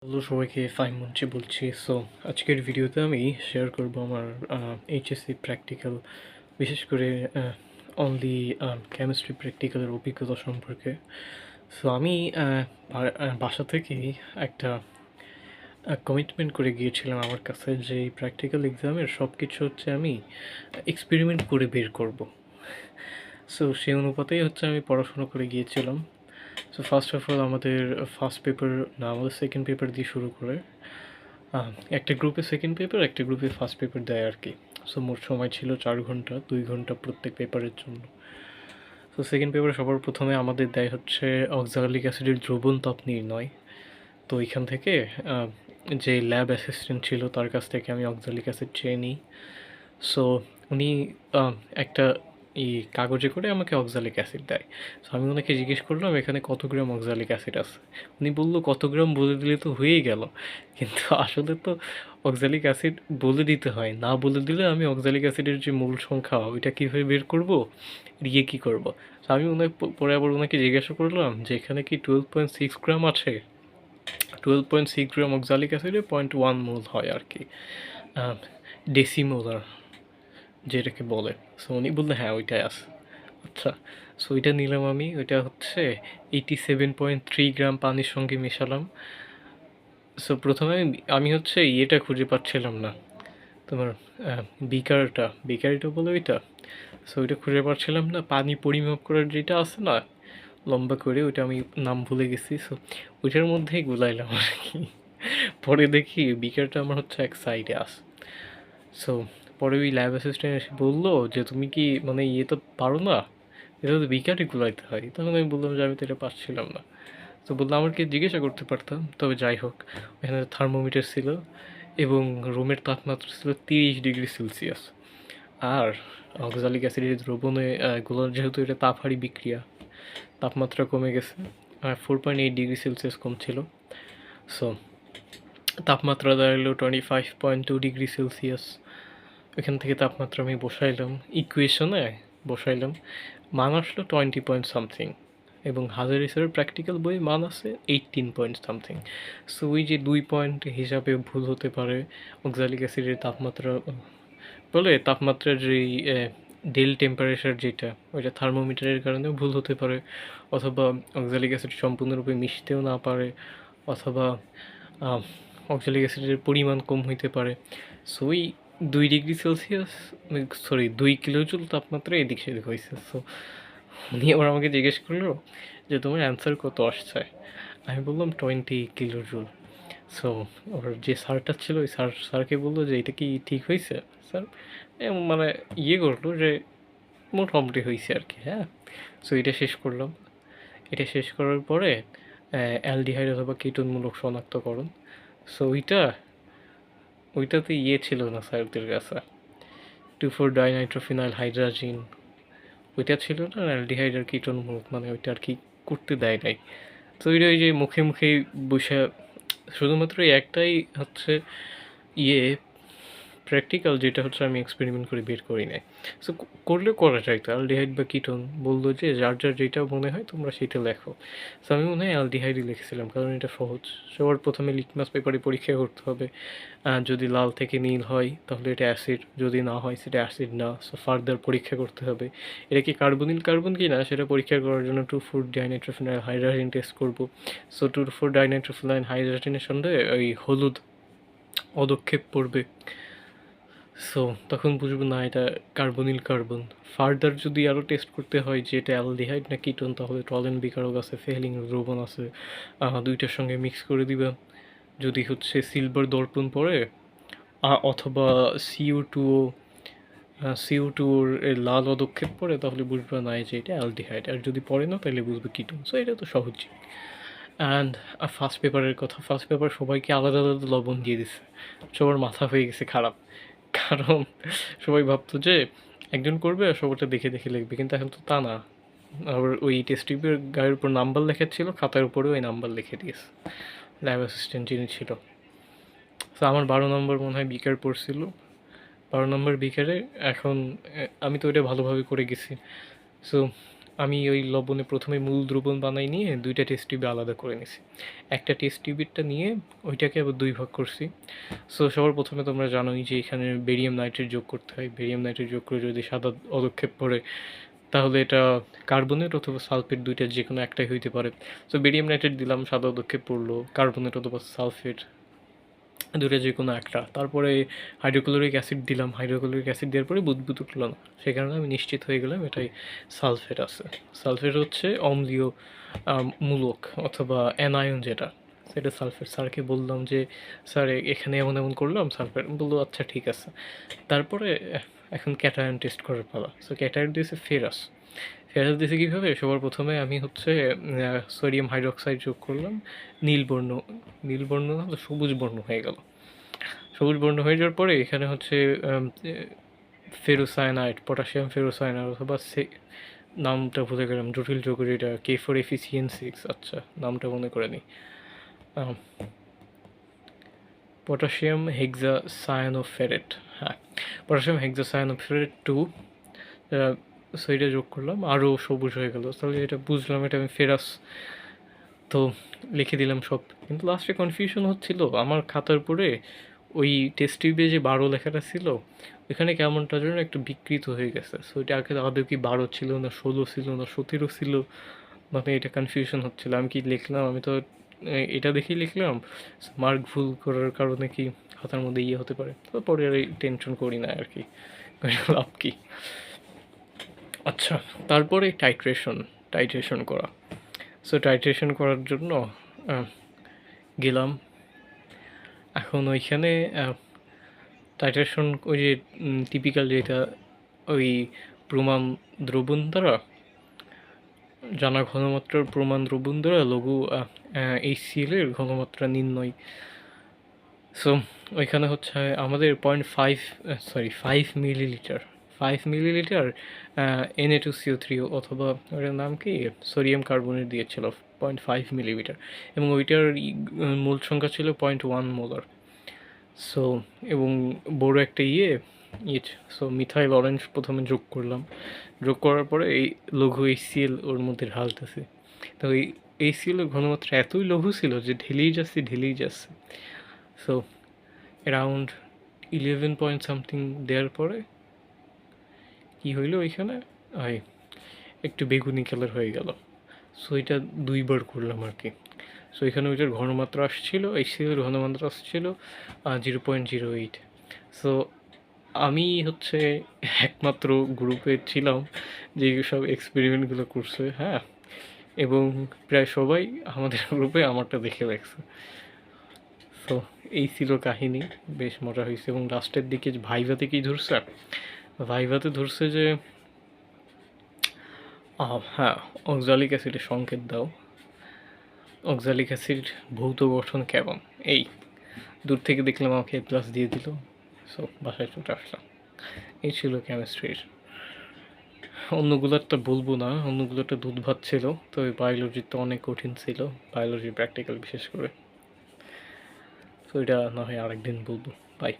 Hello সবাইকে, ফাইম মুন্সি বলছি। So আজকের ভিডিওতে আমি শেয়ার করব আমার এইচএসসি প্র্যাকটিক্যাল, বিশেষ করে অনলি কেমিস্ট্রি প্র্যাকটিক্যালের অভিজ্ঞতা সম্পর্কে। সো আমি বাসা থেকেই একটা কমিটমেন্ট করে গিয়েছিলাম আমার কাছে যে এই প্র্যাকটিক্যাল এক্সামের সব কিছু হচ্ছে আমি এক্সপেরিমেন্ট করে বের করব। সো সেই অনুপাতেই হচ্ছে আমি পড়াশোনা করে গিয়েছিলাম। সো ফার্স্ট অফ অল আমাদের ফার্স্ট পেপার না, আমাদের সেকেন্ড পেপার দিয়ে শুরু করে একটা গ্রুপে সেকেন্ড পেপার, একটা গ্রুপে ফার্স্ট পেপার দেয় আর কি। সো মোট সময় ছিল 4 ঘন্টা, 2 ঘন্টা প্রত্যেক পেপারের জন্য। তো সেকেন্ড পেপারে সবার প্রথমে আমাদের দেয় হচ্ছে অক্সালিক অ্যাসিডের দ্রবণ তাপ নির্ণয়। তো এখান থেকে যে ল্যাব অ্যাসিস্ট্যান্ট ছিল তার কাছ থেকে আমি অক্সালিক অ্যাসিড চেয়ে নিই। সো উনি একটা কাগজে করে আমাকে অক্সালিক অ্যাসিড দেয়। সো আমি ওনাকে জিজ্ঞেস করলাম এখানে কত গ্রাম অক্সালিক অ্যাসিড আছে। উনি বললো কত গ্রাম বলে দিলে তো হয়েই গেল, কিন্তু আসলে তো অক্সালিক অ্যাসিড বলে দিতে হয়, না বলে দিলে আমি অক্সালিক অ্যাসিডের যে মূল সংখ্যা ওইটা কীভাবে বের করব, কী করব। তো আমি ওনাকে পরে আবার ওনাকে জিজ্ঞাসা করলাম যে এখানে কি 12.6 গ্রাম আছে। 12.6 গ্রাম অক্সালিক অ্যাসিডে 0.1 মোল হয় আর কি, ডেসিমোলার যেটাকে বলে। সো উনি বললেন হ্যাঁ ওইটাই আছে। আচ্ছা, সো ওইটা নিলাম আমি। ওইটা হচ্ছে 87.3 গ্রাম পানির সঙ্গে মেশালাম। সো প্রথমে আমি হচ্ছে ইয়েটা খুঁজে পাচ্ছিলাম না, তোমার বিকারটা বলে ওইটা। সো ওইটা খুঁজে পাচ্ছিলাম না, পানি পরিমাপ করার যেটা আছে না লম্বা করে, ওইটা আমি নাম ভুলে গেছি। সো ওইটার মধ্যেই গুলাইলাম আর কি। পরে দেখি বিকারটা আমার হচ্ছে এক সাইডে আছে। সো পরে ওই ল্যাব অ্যাসিস্ট্যান্ট এসে বললো যে তুমি কি মানে ইয়ে তো পারো না, এটা তো বিকারই গুলাইতে হয়। তখন আমি বললাম যে আমি তো এটা পারছিলাম না। তো বললাম আমাকে জিজ্ঞাসা করতে পারতাম। তবে যাই হোক, এখানে থার্মোমিটার ছিল এবং রুমের তাপমাত্রা ছিল 30 ডিগ্রি সেলসিয়াস। আর অক্সালিক অ্যাসিডের দ্রবণে গুলোর যেহেতু এটা তাপহারী বিক্রিয়া, তাপমাত্রা কমে গেছে, 4.8 ডিগ্রি সেলসিয়াস কম ছিল। সো তাপমাত্রা দাঁড়ালো 25.2 ডিগ্রি সেলসিয়াস। এখান থেকে তাপমাত্রা আমি বসাইলাম, ইকুয়েশনে বসাইলাম, মান আসলো 20 পয়েন্ট সামথিং, এবং হাজারিসের প্র্যাকটিক্যাল বই মান আছে 18 পয়েন্ট সামথিং। সো ওই যে 2 পয়েন্ট হিসাবে ভুল হতে পারে। অক্সালিক অ্যাসিডের তাপমাত্রা বলে তাপমাত্রার যেই টেম্পারেচার যেটা, ওইটা থার্মোমিটারের কারণেও ভুল হতে পারে, অথবা অক্সালিক অ্যাসিড সম্পূর্ণরূপে মিশতেও না পারে, অথবা অক্সালিক অ্যাসিডের পরিমাণ কম হইতে পারে। সো ওই 2 ডিগ্রি সেলসিয়াস, সরি 2 কিলোজুল তাপমাত্রা এদিক সেদিক হয়েছে। সো উনি আবার আমাকে জিজ্ঞেস করলো যে তোমার অ্যান্সার কত আসছে। আমি বললাম 20 কিলোজুল। সো ওর যে স্যারটা ছিল ওই স্যারকে বললো যে এটা কি ঠিক হয়েছে স্যার, মানে ইয়ে করলো যে মোটামুটি হয়েছে আর কি। হ্যাঁ, সো এটা শেষ করলাম। এটা শেষ করার পরে অ্যালডিহাইড অথবা কীটনমূলক শনাক্তকরণ। সো ওইটাতে ইয়ে ছিল না স্যারদের কাছে, 2,4-ডাইনাইট্রোফিনাইল হাইড্রাজিন ওইটা ছিল না, অ্যালডিহাইড আর কীটনমূলক মানে ওইটা আর কি করতে দেয় নাই। তো ওইটা ওই যে মুখে মুখে বসে শুধুমাত্র একটাই হচ্ছে ইয়ে প্র্যাকটিক্যাল, যেটা হচ্ছে আমি এক্সপেরিমেন্ট করে বের করি নাই। সো করলেও করা যায় তো, অ্যালডিহাইড বা কিটোন বললো যে যার যার যেটা মনে হয় তোমরা সেটা লেখো। সো আমি মনে হয় অ্যালডিহাইডই লিখেছিলাম, কারণ এটা সহজ। সবার প্রথমে লিটমাস পেপারে পরীক্ষা করতে হবে, যদি লাল থেকে নীল হয় তাহলে এটা অ্যাসিড, যদি না হয় সেটা অ্যাসিড না। সো ফার্দার পরীক্ষা করতে হবে এটা কি কার্বনিল কার্বন কি না, সেটা পরীক্ষা করার জন্য 2,4-ডাইনাইট্রোফিনাইল হাইড্রাজিন টেস্ট করবো। সো 2,4-ডাইনাইট্রোফিনাইল হাইড্রাজিনের সঙ্গে ওই হলুদ পদক্ষেপ পড়বে। সো তখন বুঝবো না এটা কার্বনিল কার্বন। ফার্দার যদি আরও টেস্ট করতে হয় যে এটা অ্যালডিহাইড না কিটোন, তাহলে টলেন বিকারক আছে, ফেলিং দ্রবণ আছে, দুইটার সঙ্গে মিক্স করে দিবা। যদি হচ্ছে সিলভার দর্পণ পড়ে অথবা সিও টুর লাল পদক্ষেপ পড়ে, তাহলে বুঝবে না যে এটা অ্যালডিহাইড। আর যদি পড়ে না তাহলে বুঝবে কিটোন। সো এটা তো সহজই। অ্যান্ড ফার্স্ট পেপারের কথা, ফার্স্ট পেপার সবাইকে আলাদা আলাদা লবণ দিয়ে দিছে। সবার মাথা হয়ে গেছে খারাপ, কারণ সবাই ভাবতো যে একজন করবে আর সবারটা দেখে দেখে লিখবে, কিন্তু এখন তো তা না। আবার ওই টেস্ট টিউবের গায়ের উপর নাম্বার লেখা ছিল, খাতার উপরেও ওই নাম্বার লিখে দিয়েছে ল্যাব অ্যাসিস্ট্যান্ট যিনি ছিল। তো আমার 12 নম্বর মনে হয় বিকার পড়ছিল, 12 নম্বর বিকারে। এখন আমি তো ওইটা ভালোভাবে করে গেছি। সো আমি ওই লবণে প্রথমে মূল দ্রবণ বানাই নিয়ে 2টা টেস্ট টিউবে আলাদা করে নিছি। একটা টেস্ট টিউবেরটা নিয়ে ওইটাকে আবার 2 ভাগ করছি। সো সবার প্রথমে তোমরা জানোই যে এখানে বেরিয়াম নাইট্রেট যোগ করতে হয়। বেরিয়াম নাইট্রেট যোগ করে যদি সাদা পদক্ষেপ পড়ে তাহলে এটা কার্বনেট অথবা সালফেট 2টার যেকোনো একটাই হইতে পারে। সো বেরিয়াম নাইট্রেট দিলাম, সাদা পদক্ষেপ পড়লো, কার্বনেট অথবা সালফেট 2টা যেকোনো একটা। তারপরে হাইড্রোক্লোরিক অ্যাসিড দিলাম, হাইড্রোক্লোরিক অ্যাসিড দেওয়ার পরে বুদবুদ উঠলো না, সেই কারণে আমি নিশ্চিত হয়ে গেলাম এটাই সালফেট আছে। সালফেট হচ্ছে অম্লীয় মূলক অথবা অ্যানায়ন যেটা, সেটা সালফেট। স্যারকে বললাম যে স্যার এখানে এমন এমন করলাম, সালফেট বললো আচ্ছা ঠিক আছে। তারপরে এখন ক্যাটায়ন টেস্ট করার পালা। সো ক্যাটায়ন দিয়েছে ফেরাস। ফেরাস দিয়েছে কীভাবে? সবার প্রথমে আমি হচ্ছে সোডিয়াম হাইড্রোক্সাইড যোগ করলাম, নীলবর্ণ, নীলবর্ণ না তো সবুজ বর্ণ হয়ে গেল। সবুজ বর্ণ হয়ে যাওয়ার পরে এখানে হচ্ছে ফেরোসায়ানাইড, পটাশিয়াম ফেরোসায়ানাইড অথবা নামটা ভুলে গেলাম, জটিল যোগ এটা K4FeCN6, আচ্ছা নামটা মনে করে নিই, পটাশিয়াম হেক্সাসায়ানোফেরেট, হ্যাঁ পটাশিয়াম হেক্সাসায়ানোফেরেট 2। সো এটা যোগ করলাম, আরও সবুজ হয়ে গেল। তাহলে এটা বুঝলাম এটা আমি ফেরাস, তো লিখে দিলাম সব। কিন্তু লাস্টে কনফিউশন হচ্ছিল আমার খাতার পরে ওই টেস্ট টিউবে যে 12 লেখাটা ছিল ওইখানে কেমনটা যেন একটু বিকৃত হয়ে গেছে। সো এটা আগে আদৌ কি 12 ছিল না 16 ছিল না 17 ছিল, মানে এটা কনফিউশন হচ্ছিল। আমি কি লিখলাম, আমি তো এটা দেখেই লিখলাম, মার্ক ভুল করার কারণে কি খাতার মধ্যে ইয়ে হতে পারে। তো পরে আর টেনশন করি না আর কি, লাভ কি। আচ্ছা, তারপরে টাইট্রেশন করা। সো টাইট্রেশন করার জন্য গেলাম। এখন ওইখানে টাইট্রেশন ওই যে টিপিক্যাল যেটা ওই প্রমাণ দ্রবণ দ্বারা, জানা ঘনমাত্রার প্রমাণ দ্রবণ দ্বারা লঘু HCl এর ঘনমাত্রা নির্ণয়। সো ওইখানে হচ্ছে আমাদের 5 মিলিলিটার 5 মিলিলিটার Na2CO3 অথবা ওটার নাম কি সোডিয়াম কার্বনেট দিয়েছিল 0.5 মিলিলিটার, এবং ওইটার মূল সংখ্যা ছিল 0.1 মোলার। সো এবং বড় একটা সো মিথাইল অরেঞ্জ প্রথমে যোগ করলাম। যোগ করার পরে এই লঘু HCl ওর মধ্যে ঢালতেছে। তো এই HCl এর ঘনমাত্রা এতই লঘু ছিল যে ঢেলেই যাচ্ছে। সো অ্যারাউন্ড 11 পয়েন্ট সামথিং দেওয়ার পরে কী হইলো ওইখানে একটু বেগুনি কালার হয়ে গেল। সো এটা 2বার করলাম আর কি। সো এখানে ওইটার ঘনমাত্রা আসছিল, HCl ঘনমাত্রা আসছিল 0.08। সো আমি হচ্ছে একমাত্র গ্রুপে ছিলাম যে সব এক্সপেরিমেন্টগুলো করছে, হ্যাঁ, এবং প্রায় সবাই আমাদের গ্রুপে আমারটা দেখে রাখছে। সো এই ছিল কাহিনী, বেশ মজা হয়েছে। এবং লাস্টের দিকে ভাইভাতে কি ধরছে, ভাইভাতে ধরছে যে হ্যাঁ অক্সালিক অ্যাসিডের সংকেত দাও, অক্সালিক অ্যাসিড ভৌত গঠন কেমন, এই দূর থেকে দেখলাম আমাকে প্লাস দিয়ে দিল। সো বাসায় চলে আসলাম। এই ছিল কেমিস্ট্রির। অন্যগুলোরটা বলবো না, অন্যগুলোরটা দুধ ভাত ছিল। তো ওই বায়োলজি তো অনেক কঠিন ছিল, বায়োলজি প্র্যাকটিক্যাল বিশেষ করে। তো এটা না হয় আরেকদিন বলবো। বাই।